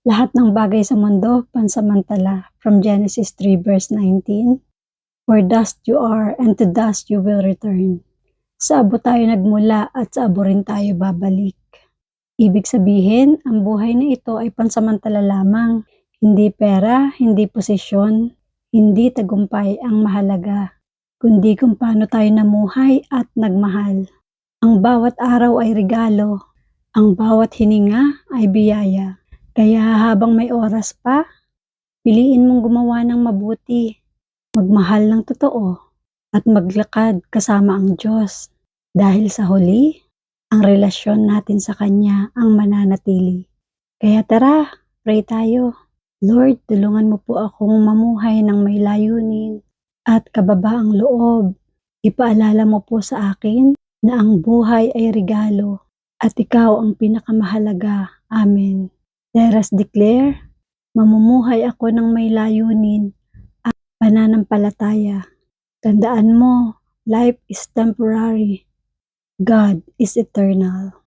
Lahat ng bagay sa mundo pansamantala. From Genesis 3 verse 19, For dust you are, and to dust you will return. Sa abo tayo nagmula at sa abo rin tayo babalik. Ibig sabihin, ang buhay na ito ay pansamantala lamang. Hindi pera, hindi posisyon, hindi tagumpay ang mahalaga, kundi kung paano tayo namuhay at nagmahal. Ang bawat araw ay regalo, ang bawat hininga ay biyaya. Kaya habang may oras pa, piliin mong gumawa ng mabuti, magmahal ng totoo, at maglakad kasama ang Diyos. Dahil sa huli, ang relasyon natin sa Kanya ang mananatili. Kaya tara, pray tayo. Lord, tulungan mo po akong mamuhay ng may layunin at kababaang loob. Ipaalala mo po sa akin na ang buhay ay regalo at ikaw ang pinakamahalaga. Amen. Let us declare, mamumuhay ako ng may layunin at pananampalataya. Tandaan mo, life is temporary. God is eternal.